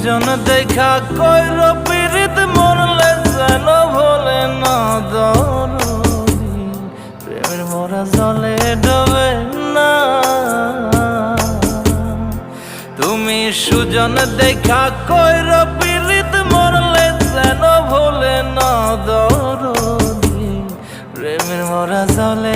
সুজন দেখা কইর পীড়িত মরলে যেন ভোলে না দরদি প্রেমের মরা জলে ডোবে না। তুমি সুজন দেখা কইর পীড়িত মরলে যেন ভোলে না দরদি প্রেমের মরা জলে